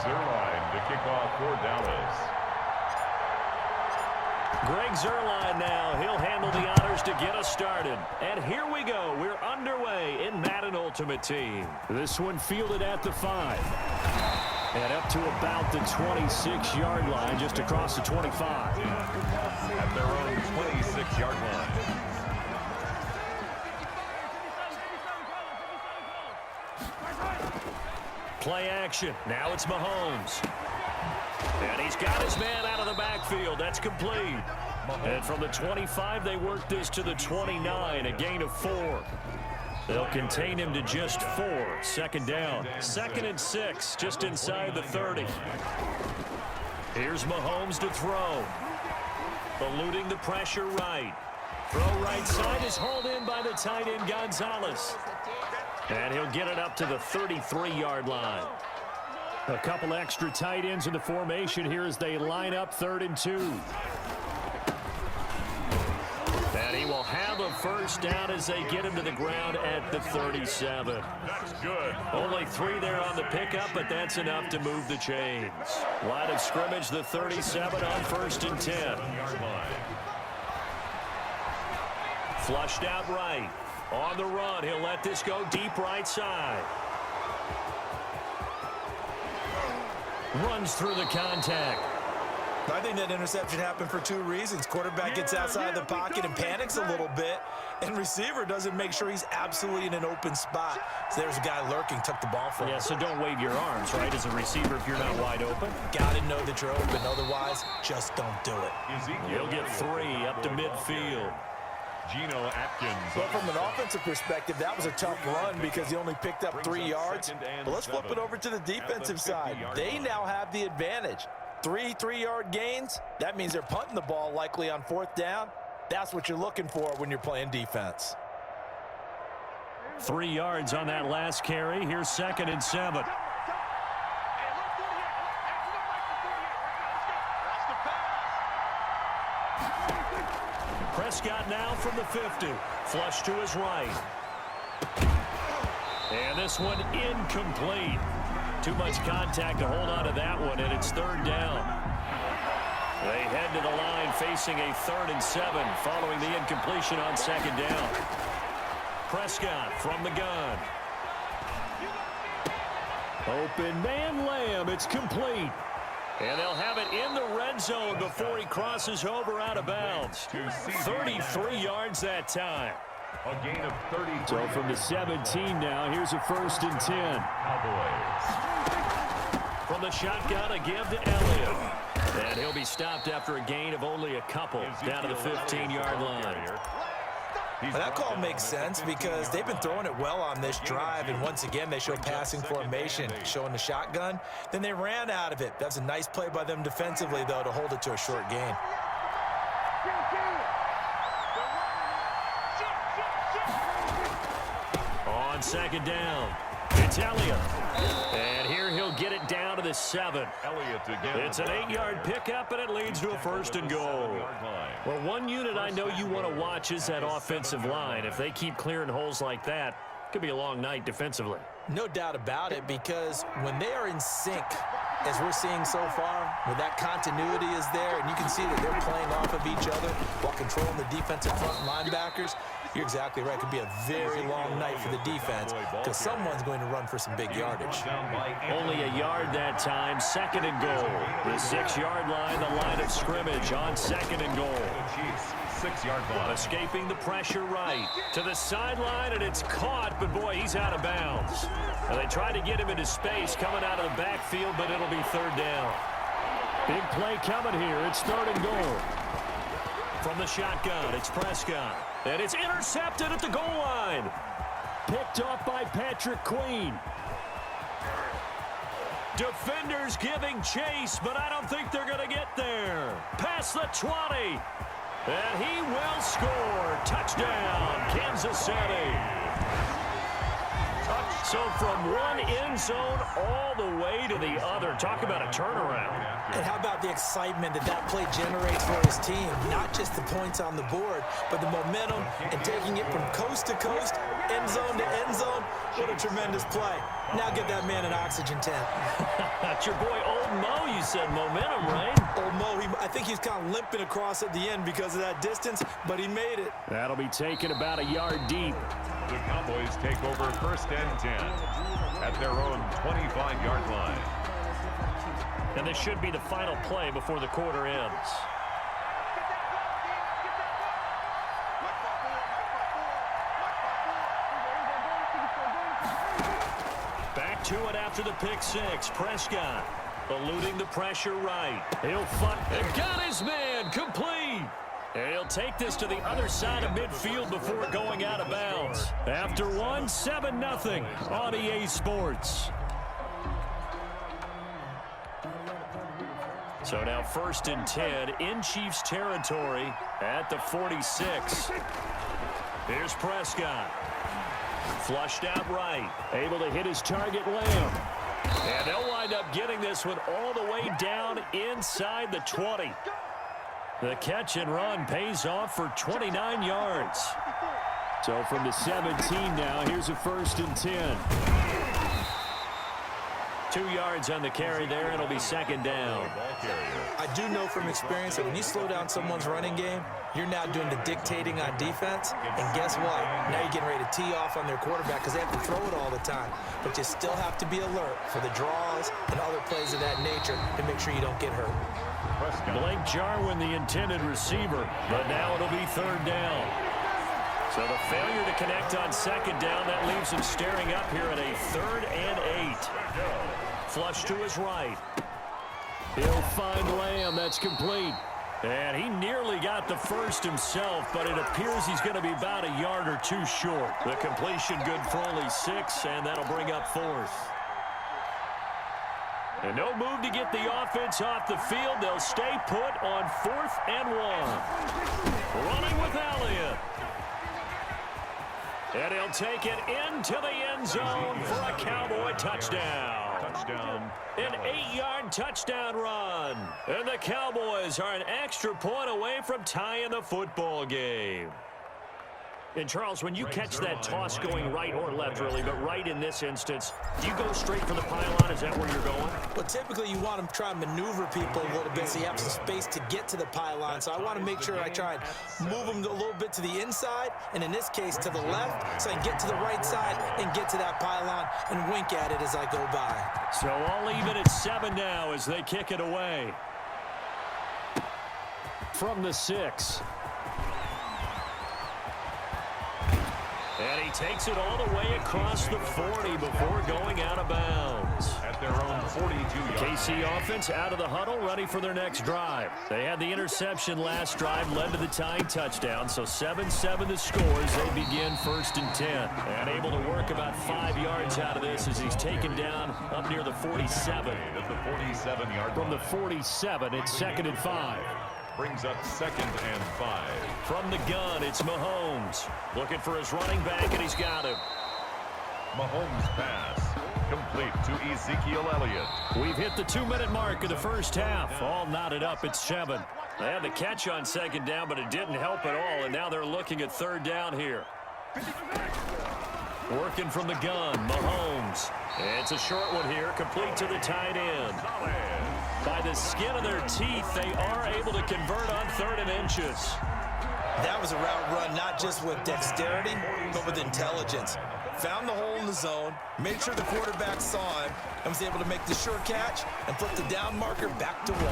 Zerline to kick off for Dallas. Greg Zerline now. He'll handle the honors to get us started. And here we go. We're underway in Madden Ultimate Team. This one fielded at the 5. And up to about the 26-yard line, just across the 25. At their own 26-yard line. Play action. Now it's Mahomes. And he's got his man out of the backfield. That's complete. And from the 25, they work this to the 29, a gain of 4. They'll contain him to just 4. Second down. 2nd and 6, just inside the 30. Here's Mahomes to throw. Eluding the pressure right. Throw right side is hauled in by the tight end Gonzalez. And he'll get it up to the 33-yard line. A couple extra tight ends in the formation here as they line up 3rd and 2. And he will have a first down as they get him to the ground at the 37. That's good. Only 3 there on the pickup, but that's enough to move the chains. Line of scrimmage, the 37 on 1st and 10. Flushed out right. On the run, he'll let this go deep right side. Runs through the contact. I think that interception happened for 2 reasons. Quarterback gets outside the pocket and panics a little bit, and receiver doesn't make sure he's absolutely in an open spot. So there's a guy lurking, took the ball from him. Yeah, so don't wave your arms, right, as a receiver if you're not wide open. Got to know that you're open. Otherwise, just don't do it. He'll get 3 up to midfield. Geno Atkins. But from an offensive perspective, that was a tough run because he only picked up 3 yards. But let's flip it over to the defensive side. They now have the advantage. 3 3-yard gains, that means they're punting the ball likely on 4th down. That's what you're looking for when you're playing defense. 3 yards on that last carry. Here's 2nd and 7. Prescott now from the 50. Flush to his right. And this one incomplete. Too much contact to hold on to that one, and it's 3rd down. They head to the line facing a 3rd and 7 following the incompletion on 2nd down. Prescott from the gun. Open man Lamb. It's complete. And they'll have it in the red zone before he crosses over out of bounds. 33 yards that time. A gain of 30. So from the 17 now, here's a 1st and 10. Cowboys. From the shotgun, a give to Elliott. And he'll be stopped after a gain of only a couple down to the 15-yard line. Well, that call makes sense because they've been throwing it well on this drive, and once again they show passing formation, showing the shotgun. Then they ran out of it. That's a nice play by them defensively, though, to hold it to a short gain. On 2nd down, it's Elliott. And here he'll get it down to the 7. Elliott again. It's an 8-yard pickup, and it leads to a 1st and goal. Well, one unit I know you want to watch is that offensive line. If they keep clearing holes like that, it could be a long night defensively. No doubt about it, because when they are in sync, as we're seeing so far, where that continuity is there, and you can see that they're playing off of each other while controlling the defensive front linebackers, you're exactly right. It could be a very long night for the defense because someone's going to run for some big yardage. Only a yard that time, 2nd and goal. The 6-yard line, the line of scrimmage on 2nd and goal. 6-yard line. Escaping the pressure right to the sideline, and it's caught, but boy, he's out of bounds. Now, they tried to get him into space coming out of the backfield, but it'll be 3rd down. Big play coming here. It's 3rd and goal. From the shotgun, it's Prescott. And it's intercepted at the goal line. Picked off by Patrick Queen. Defenders giving chase, but I don't think they're going to get there. Past the 20. And he will score. Touchdown, Kansas City. So from one end zone all the way to the other. Talk about a turnaround. And how about the excitement that that play generates for his team? Not just the points on the board, but the momentum and taking it from coast to coast end zone to end zone. What a tremendous play. Now get that man an oxygen tent. That's your boy Old Mo, you said. Momentum, right? Old Mo, I think he's kind of limping across at the end because of that distance, but he made it. That'll be taken about a yard deep. The Cowboys take over 1st and 10 at their own 25-yard line. And this should be the final play before the quarter ends. Back to it after the pick six. Prescott eluding the pressure right. He'll fight. And got his man complete. And he'll take this to the other side of midfield before going out of bounds. After one, 7-0 on EA Sports. So now 1st and 10 in Chiefs territory at the 46. Here's Prescott. Flushed out right. Able to hit his target, Lamb. And they'll wind up getting this one all the way down inside the 20. The catch and run pays off for 29 yards. So from the 17 now, here's a 1st and 10. 2 yards on the carry there. It'll be 2nd down. I do know from experience that when you slow down someone's running game, you're now doing the dictating on defense. And guess what? Now you're getting ready to tee off on their quarterback because they have to throw it all the time. But you still have to be alert for the draws and other plays of that nature to make sure you don't get hurt. Blake Jarwin, the intended receiver, but now it'll be 3rd down. So the failure to connect on 2nd down, that leaves him staring up here at a 3rd and 8. Flush to his right. He'll find Lamb. That's complete. And he nearly got the first himself, but it appears he's going to be about a yard or 2 short. The completion good for only 6, and that'll bring up 4th. And no move to get the offense off the field. They'll stay put on 4th and 1. Running with Elliott. And he'll take it into the end zone for a Cowboy touchdown. An 8-yard touchdown run. And the Cowboys are an extra point away from tying the football game. And, Charles, when you catch that toss going right or left, really, but right in this instance, do you go straight for the pylon? Is that where you're going? Well, typically you want to try and maneuver people a little bit so you have some space to get to the pylon. So I want to make sure I try and move them a little bit to the inside, and in this case to the left, so I can get to the right side and get to that pylon and wink at it as I go by. So all even at 7 now as they kick it away. From the 6. And he takes it all the way across the 40 before going out of bounds. At their own 42-yard KC offense out of the huddle, ready for their next drive. They had the interception last drive, led to the tying touchdown. So 7-7 the scores. They begin 1st and 10. And able to work about 5 yards out of this as he's taken down up near the 47. At the 47-yard From the 47, it's 2nd and 5. brings up 2nd and 5. From the gun, it's Mahomes. Looking for his running back, and he's got him. Mahomes pass. Complete to Ezekiel Elliott. We've hit the 2-minute mark of the first half. All knotted up at 7. They had the catch on 2nd down, but it didn't help at all, and now they're looking at 3rd down here. Working from the gun, Mahomes. It's a short one here, complete to the tight end. By the skin of their teeth, they are able to convert on 3rd and inches. That was a route run not just with dexterity, but with intelligence. Found the hole in the zone, made sure the quarterback saw him, and was able to make the sure catch and flip the down marker back to 1.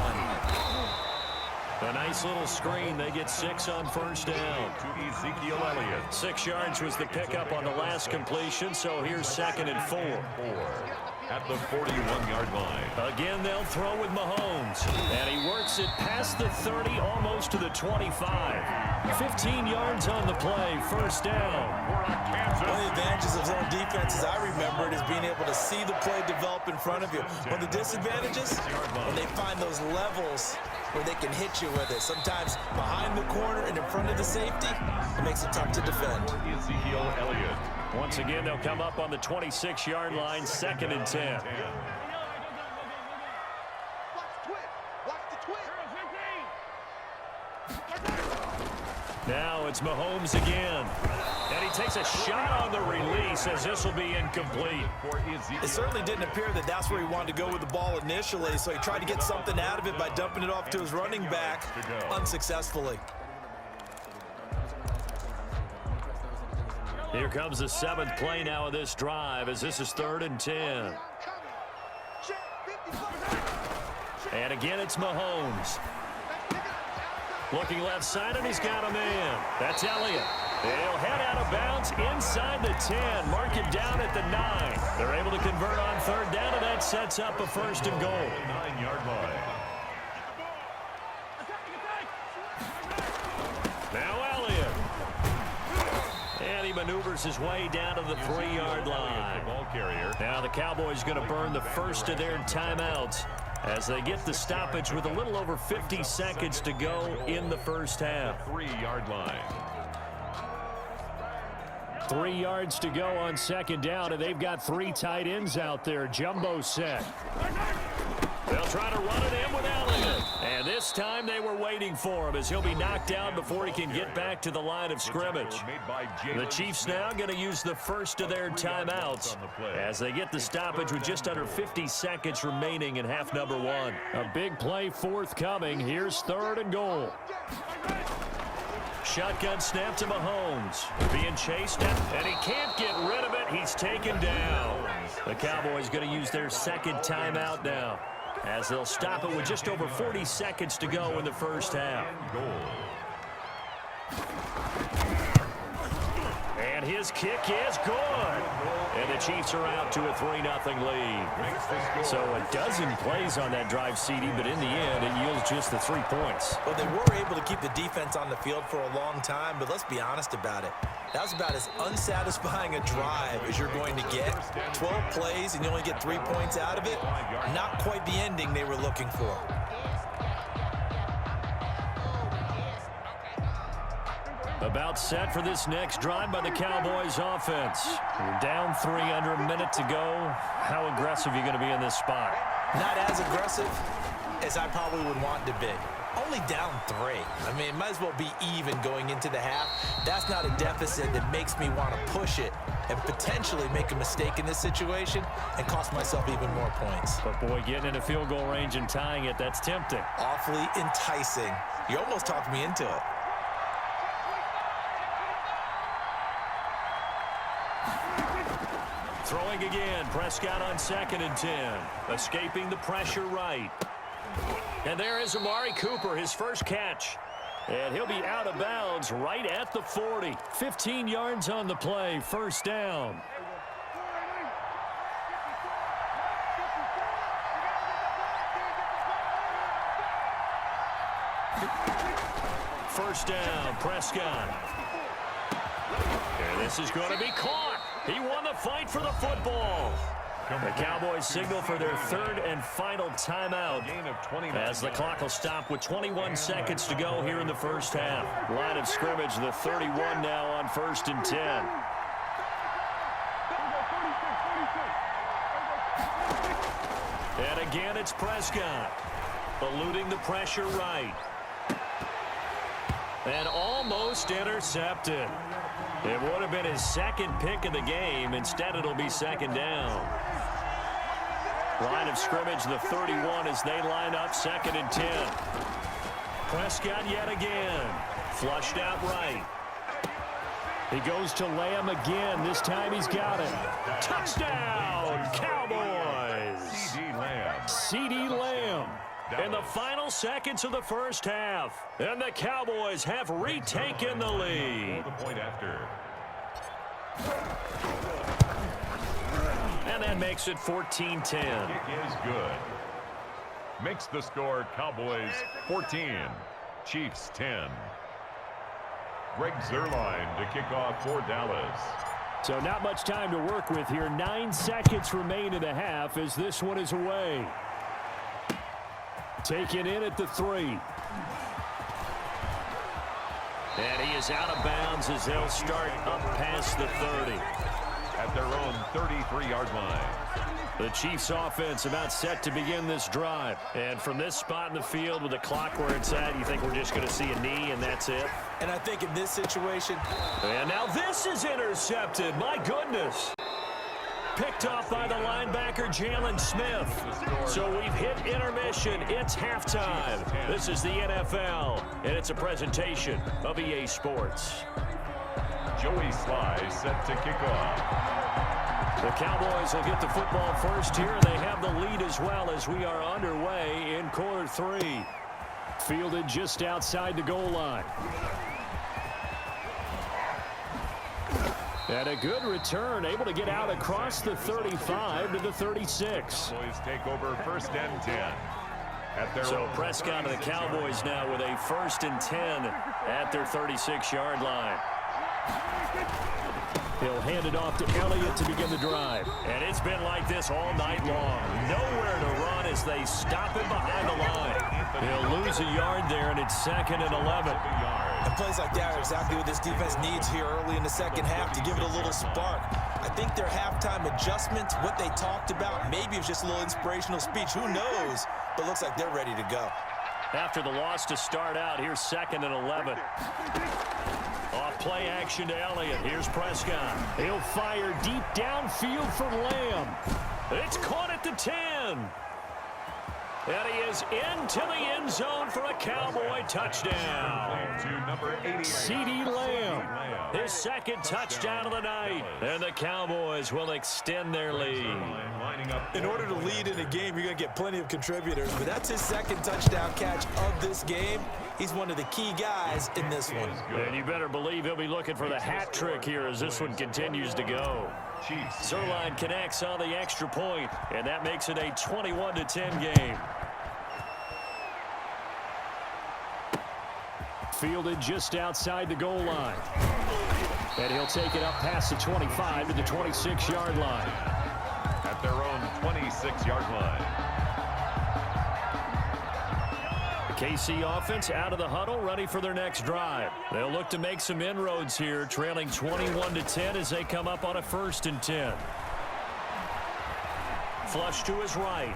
A nice little screen. They get 6 on 1st down. To Ezekiel Elliott. 6 yards was the pickup on the last completion, so here's 2nd and 4. At the 41-yard line. Again, they'll throw with Mahomes. And he works it past the 30, almost to the 25. 15 yards on the play, 1st down. One of the advantages of zone defense, as I remember it, is being able to see the play develop in front of you. One of the disadvantages, when they find those levels where they can hit you with it. Sometimes behind the corner and in front of the safety, it makes it tough to defend. Ezekiel Elliott. Once again, they'll come up on the 26-yard line, 2nd and 10. Now it's Mahomes again. And he takes a shot on the release as this will be incomplete. It certainly didn't appear that that's where he wanted to go with the ball initially, so he tried to get something out of it by dumping it off to his running back unsuccessfully. Here comes the 7th play now of this drive as this is 3rd and 10. And again, it's Mahomes. Looking left side, and he's got a man. That's Elliott. They'll head out of bounds inside the 10. Mark it down at the 9. They're able to convert on 3rd down, and that sets up a 1st and goal. 9-yard line. Now Elliott. And he maneuvers his way down to the 3-yard line. Ball carrier. Now the Cowboys going to burn the first of their timeouts as they get the stoppage with a little over 50 seconds to go in the first half. 3-yard line. 3 yards to go on 2nd down, and they've got 3 tight ends out there. Jumbo set. They'll try to run it in with Elliott. And this time they were waiting for him as he'll be knocked down before he can get back to the line of scrimmage. The Chiefs now going to use the first of their timeouts as they get the stoppage with just under 50 seconds remaining in half number 1. A big play forthcoming. Here's 3rd and goal. Shotgun snap to Mahomes. Being chased, and he can't get rid of it. He's taken down. The Cowboys going to use their 2nd timeout now, as they'll stop it with just over 40 seconds to go in the first half. And his kick is good. And the Chiefs are out to a 3-0 lead. So a dozen plays on that drive, CD, but in the end, it yields just the 3 points. Well, they were able to keep the defense on the field for a long time, but let's be honest about it. That was about as unsatisfying a drive as you're going to get. 12 plays and you only get 3 points out of it. Not quite the ending they were looking for. About set for this next drive by the Cowboys offense. You're down 3 under a minute to go. How aggressive are you going to be in this spot? Not as aggressive as I probably would want to be. Only down 3. I mean, it might as well be even going into the half. That's not a deficit that makes me want to push it and potentially make a mistake in this situation and cost myself even more points. But, boy, getting into field goal range and tying it, that's tempting. Awfully enticing. You almost talked me into it. Throwing again, Prescott on 2nd and 10. Escaping the pressure right. And there is Amari Cooper, his first catch. And he'll be out of bounds right at the 40. 15 yards on the play, 1st down. First down, Prescott. And this is going to be caught. He won the fight for the football. The Cowboys signal for their 3rd and final timeout as the clock will stop with 21 seconds to go here in the first half. Line of scrimmage, the 31 now on 1st and 10. And again, it's Prescott. Eluding the pressure right. And almost intercepted. It would have been his 2nd pick of the game. Instead, it'll be 2nd down. Line of scrimmage, the 31 as they line up 2nd and 10. Prescott yet again. Flushed out right. He goes to Lamb again. This time he's got it. Touchdown, Cowboys. C.D. Lamb. C.D. Lamb. In the final seconds of the first half. And the Cowboys have retaken the lead. The point after. And that makes it 14-10. Kick is good. Makes the score Cowboys 14, Chiefs 10. Greg Zuerlein to kick off for Dallas. So not much time to work with here. 9 seconds remain in the half as this one is away. Taken in at the 3. And he is out of bounds as they'll start up past the 30. At their own 33-yard line. The Chiefs offense about set to begin this drive. And from this spot in the field with the clock where it's at, you think we're just going to see a knee and that's it? And I think in this situation... And now this is intercepted. My goodness. Picked off by the linebacker, Jalen Smith. So we've hit intermission. It's halftime. This is the NFL, and it's a presentation of EA Sports. Joey Sly set to kick off. The Cowboys will get the football first here, and they have the lead as well as we are underway in quarter three. Fielded just outside the goal line. And a good return, able to get out across the 35 to the 36. Cowboys take over 1st and 10. So Prescott and the Cowboys now with a 1st and 10 at their 36-yard line. He'll hand it off to Elliott to begin the drive. And it's been like this all night long. Nowhere to run as they stop him behind the line. He'll lose a yard there, and it's 2nd and 11. And plays like that are exactly what this defense needs here early in the second half to give it a little spark. I think their halftime adjustments, what they talked about, maybe it was just a little inspirational speech. Who knows? But looks like they're ready to go. After the loss to start out, here's 2nd and 11. Off play action to Elliott. Here's Prescott. He'll fire deep downfield for Lamb. It's caught at the 10. And he is into the end zone for a Cowboy touchdown. CeeDee Lamb, his 2nd touchdown of the night. And the Cowboys will extend their lead. In order to lead in a game, you're going to get plenty of contributors. But that's his 2nd touchdown catch of this game. He's one of the key guys in this one. And you better believe he'll be looking for the hat trick here as this one continues to go. Zerline connects on the extra point, and that makes it a 21-10 game. Fielded just outside the goal line. And he'll take it up past the 25 to the 26-yard line. At their own 26-yard line. The KC offense out of the huddle, ready for their next drive. They'll look to make some inroads here, trailing 21-10 as they come up on a 1st and 10. Flush to his right.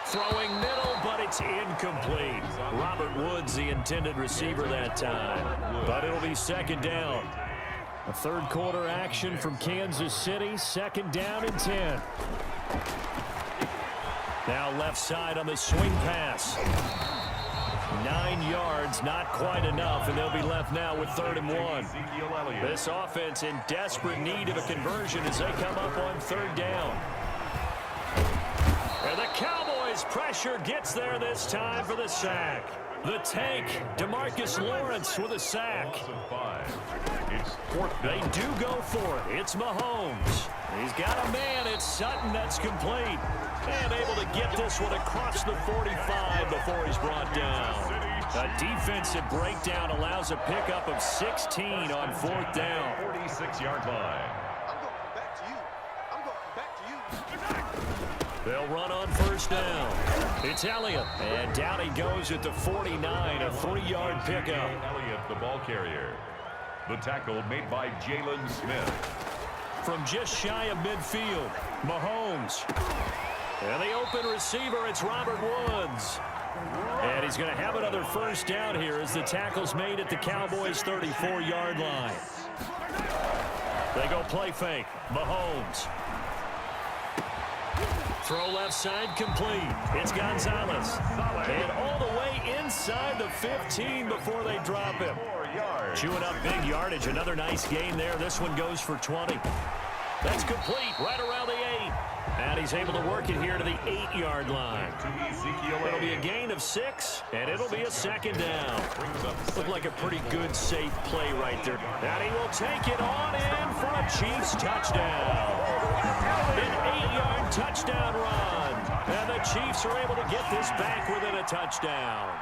Throwing middle, but it's incomplete. Robert Woods, the intended receiver that time. But it'll be 2nd down. A 3rd quarter action from Kansas City. 2nd down and 10. Now left side on the swing pass. 9 yards, not quite enough, and they'll be left now with 3rd and 1. This offense in desperate need of a conversion as they come up on 3rd down. And the Cowboys pressure gets there this time for the sack. The tank, DeMarcus Lawrence with a sack. They do go for it. It's Mahomes. He's got a man. It's Sutton that's complete. And able to get this one across the 45 before he's brought down. A defensive breakdown allows a pickup of 16 on 4th down. 46-yard line. They'll run on 1st down. It's Elliott. And down he goes at the 49, a 3-yard pickup. Elliott, the ball carrier. The tackle made by Jalen Smith. From just shy of midfield, Mahomes. And the open receiver, it's Robert Woods. And he's going to have another 1st down here as the tackle's made at the Cowboys' 34-yard line. They go play fake. Mahomes. Throw left side complete. It's Gonzalez. And all the way inside the 15 before they drop him. Chewing up big yardage. Another nice gain there. This one goes for 20. That's complete right around the 8. And he's able to work it here to the 8-yard line. It'll be a gain of 6, and it'll be a 2nd down. Looked like a pretty good, safe play right there. And he will take it on in for a Chiefs touchdown. An 8-yard touchdown run. And the Chiefs are able to get this back within a touchdown.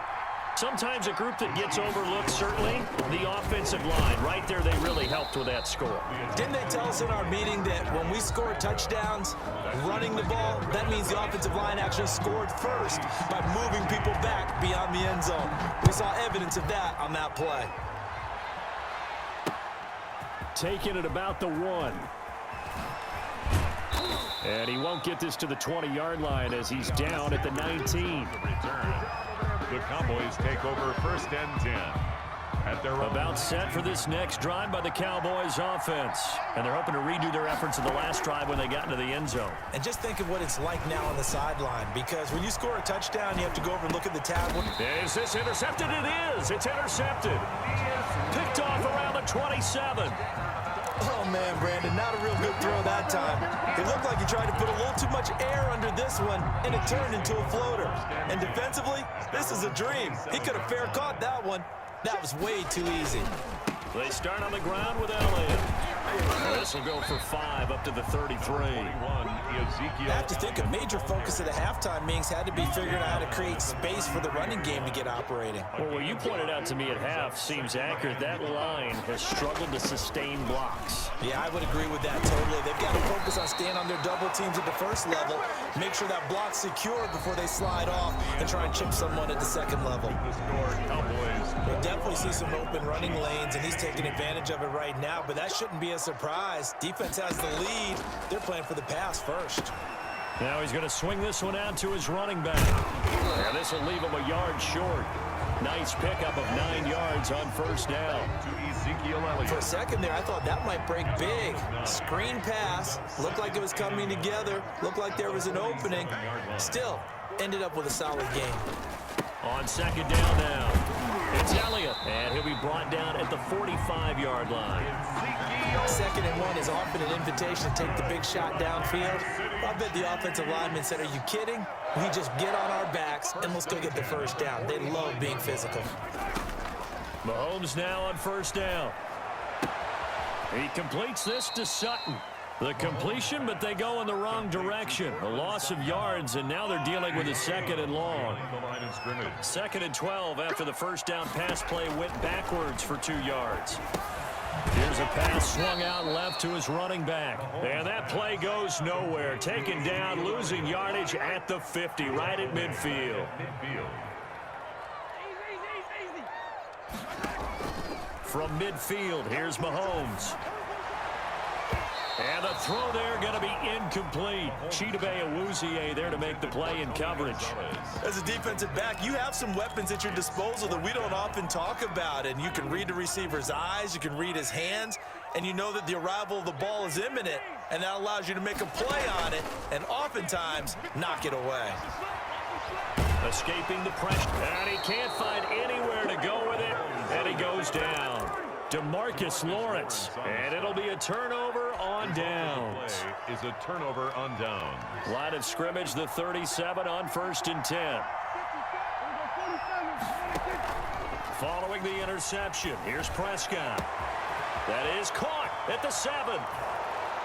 Sometimes a group that gets overlooked, certainly, the offensive line. Right there, they really helped with that score. Didn't they tell us in our meeting that when we score touchdowns, running the ball, that means the offensive line actually scored first by moving people back beyond the end zone. We saw evidence of that on that play. Taking it about the 1. And he won't get this to the 20-yard line as he's down at the 19. The Cowboys take over 1st and 10. At their About set for this next drive by the Cowboys offense. And they're hoping to redo their efforts of the last drive when they got into the end zone. And just think of what it's like now on the sideline, because when you score a touchdown, you have to go over and look at the tablet. Is this intercepted? It is. It's intercepted. Picked off around the 27. Oh, man, Brandon, not a real good throw that time. It looked like he tried to put a little too much air under this one, and it turned into a floater. And defensively, this is a dream. He could have fair caught that one. That was way too easy. They start on the ground with Elliott. This will go for 5 up to the 33. I have to think a major focus of the halftime meetings had to be figuring out how to create space for the running game to get operating. Well, what you pointed out to me at half seems accurate. That line has struggled to sustain blocks. Yeah, I would agree with that totally. They've got to focus on staying on their double teams at the first level, make sure that block's secure before they slide off and try and chip someone at the second level. We'll definitely see some open running lanes, and he's taking advantage of it right now, but that shouldn't be a surprise. Defense has the lead. They're playing for the pass first. Now he's going to swing this one out to his running back. And this will leave him a yard short. Nice pickup of 9 yards on 1st down. For a second there, I thought that might break big. Screen pass. Looked like it was coming together. Looked like there was an opening. Still, ended up with a solid game. On 2nd down now, it's Elliott, and he'll be brought down at the 45-yard line. 2nd and 1 is often an invitation to take the big shot downfield. I bet the offensive lineman said, are you kidding? We just get on our backs, and let's go get the 1st down. They love being physical. Mahomes now on 1st down. He completes this to Sutton. The completion, but they go in the wrong direction. A loss of yards, and now they're dealing with a 2nd and long. 2nd and 12 after the 1st down pass play went backwards for 2 yards. Here's a pass swung out left to his running back. And that play goes nowhere. Taken down, losing yardage at the 50, right at midfield. From midfield, here's Mahomes. And the throw there going to be incomplete. Chidobe Awuzie there to make the play in coverage. As a defensive back, you have some weapons at your disposal that we don't often talk about. And you can read the receiver's eyes, you can read his hands, and you know that the arrival of the ball is imminent. And that allows you to make a play on it and oftentimes knock it away. Escaping the pressure. And he can't find anywhere to go with it. And he goes down. DeMarcus Lawrence, and it'll be a turnover on downs. Is a turnover on downs. Line of scrimmage, the 37 on 1st and 10. Following the interception, here's Prescott. That is caught at the 7.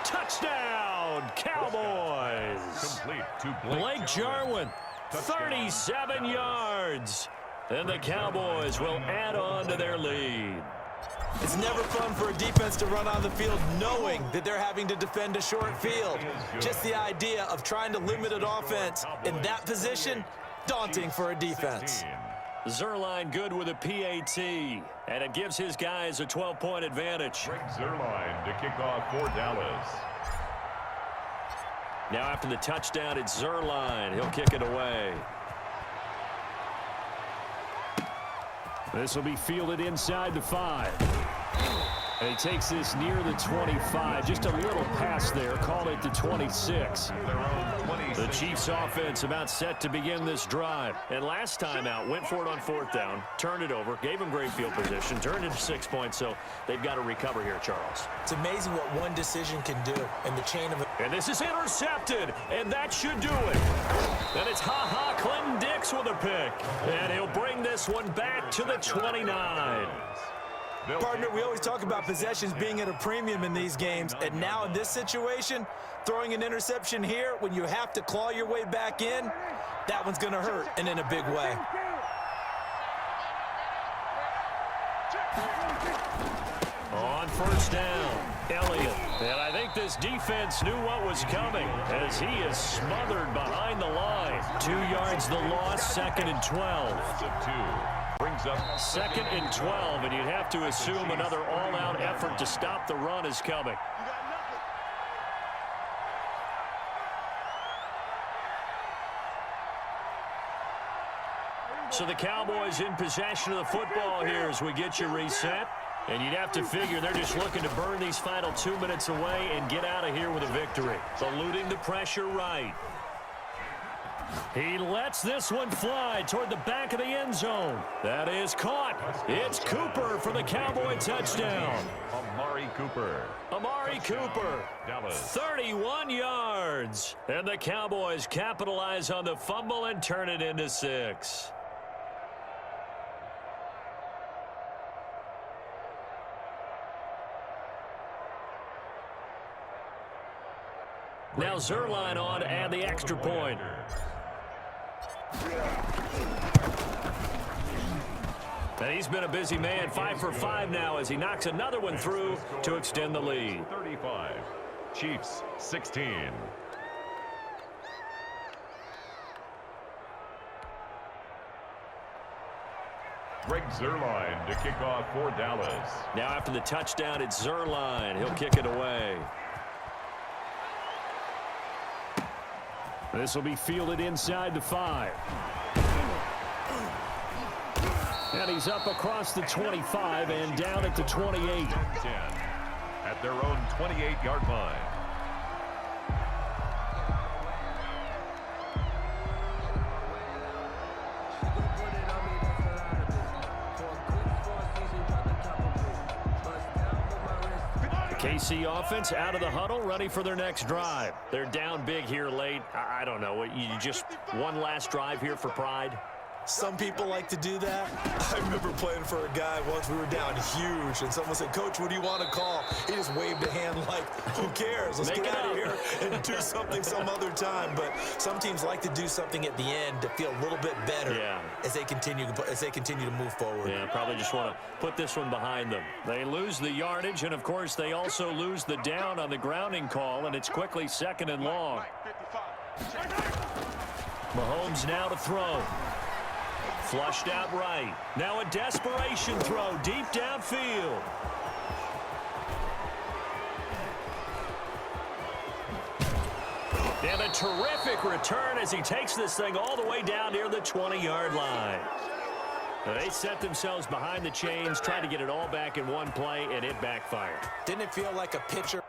Touchdown, Cowboys. Complete to Blake Jarwin, 37 yards. And the Cowboys will add on to their lead. It's never fun for a defense to run on the field knowing that they're having to defend a short field. Just the idea of trying to limit an offense in that position, daunting for a defense. Zerline good with a PAT, and it gives his guys a 12-point advantage. Zerline to kick off for Dallas. Now after the touchdown, it's Zerline. He'll kick it away. This will be fielded inside the 5. And he takes this near the 25. Just a little pass there. Call it the 26. The Chiefs offense about set to begin this drive. And last time out, went for it on 4th down, turned it over, gave him great field position, turned it to 6 points, so they've got to recover here, Charles. It's amazing what one decision can do in the chain of it. And this is intercepted, and that should do it. And it's Clinton Dix with a pick. And he'll bring this one back to the 29. Partner, we always talk about possessions being at a premium in these games, and now in this situation, throwing an interception here when you have to claw your way back in, that one's going to hurt, and in a big way. On 1st down, Elliott. And I think this defense knew what was coming as he is smothered behind the line. 2 yards the loss, 2nd and 12. Brings up 2nd and 12, and you'd have to assume another all-out effort to stop the run is coming. So the Cowboys in possession of the football here as we get you reset. And you'd have to figure they're just looking to burn these final 2 minutes away and get out of here with a victory. Eluding the pressure right. He lets this one fly toward the back of the end zone. That is caught. It's Cooper for the Cowboy touchdown. Amari Cooper. Amari Cooper, Dallas. 31 yards. And the Cowboys capitalize on the fumble and turn it into 6. Now Zerline on to add the extra point. And he's been a busy man, 5 for 5 now as he knocks another one through to extend the lead. 35. Chiefs 16. Greg Zerline to kick off for Dallas. Now after the touchdown, it's Zerline. He'll kick it away. This will be fielded inside the 5. And he's up across the 25 and down at the 28. 10 at their own 28-yard line. KC offense out of the huddle, ready for their next drive. They're down big here late. I don't know. You just one last drive here for pride? Some people like to do that. I remember playing for a guy once. We were down huge, and someone said, "Coach, what do you want to call?" He just waved a hand like, "Who cares? Let's get out of here and do something some other time." But some teams like to do something at the end to feel a little bit better as they continue to move forward. Yeah, probably just want to put this one behind them. They lose the yardage, and of course they also lose the down on the grounding call, and it's quickly 2nd and long. Mahomes now to throw. Flushed out right. Now a desperation throw deep downfield. And a terrific return as he takes this thing all the way down near the 20-yard line. Now they set themselves behind the chains, trying to get it all back in one play, and it backfired. Didn't it feel like a pitcher?